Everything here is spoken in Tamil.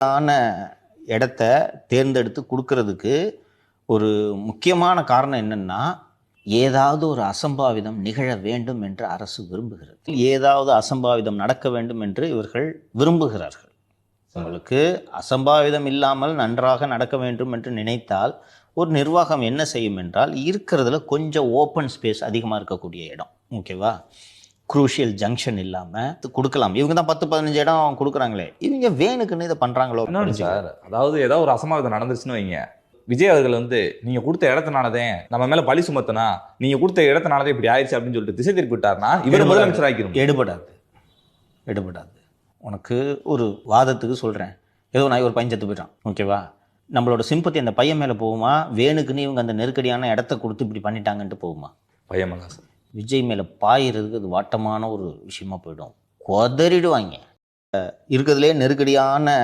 ஆன இடத்த தேர்ந்தெடுத்து கொடுக்கறதுக்கு ஒரு முக்கியமான காரணம் என்னன்னா, ஏதாவது ஒரு அசம்பாவிதம் நிகழ வேண்டும் என்று அரசு விரும்புகிறது. ஏதாவது அசம்பாவிதம் நடக்க வேண்டும் என்று இவர்கள் விரும்புகிறார்கள். உங்களுக்கு அசம்பாவிதம் இல்லாமல் நன்றாக நடக்க வேண்டும் என்று நினைத்தால் ஒரு நிர்வாகம் என்ன செய்யும் என்றால், இருக்கிறதுல கொஞ்சம் ஓப்பன் ஸ்பேஸ் அதிகமாக இருக்கக்கூடிய இடம், ஓகேவா, குரூஷியல் ஜங்ஷன் இல்லாமல் கொடுக்கலாம். இவங்க தான் 10-15 இடம் கொடுக்குறாங்களே, இவங்க வேணுக்குன்னு இதை பண்ணுறாங்களோ சார். அதாவது ஏதாவது ஒரு அசம்பாவிதம் நடந்துருச்சுன்னு வைங்க, விஜய் அவர்கள் நீங்கள் கொடுத்த இடத்தினாலதே நம்ம மேல பழி சுமத்தனா, நீங்க கொடுத்த இடத்தினாலதே இப்படி ஆயிடுச்சு அப்படின்னு சொல்லிட்டு திசை திருப்பி விட்டாருன்னா இவர் முதலமைச்சர் ஆக்கிரும். எடுபடாது. உனக்கு ஒரு வாதத்துக்கு சொல்கிறேன், ஏதோ நான் ஒரு பையன் செத்து போயிட்டான், ஓகேவா, நம்மளோட சிம்பத்தி அந்த பையன் மேலே போகுமா, வேணுக்குன்னு இவங்க அந்த நெருக்கடியான இடத்த கொடுத்து இப்படி பண்ணிட்டாங்கன்ட்டு போகுமா? பையன் மேலே சார். விஜய் மேலே பாயிறதுக்கு அது வாட்டமான ஒரு விஷயமா போயிடும், கொதறிடுவாங்க. இருக்கிறதுலே நெருக்கடியான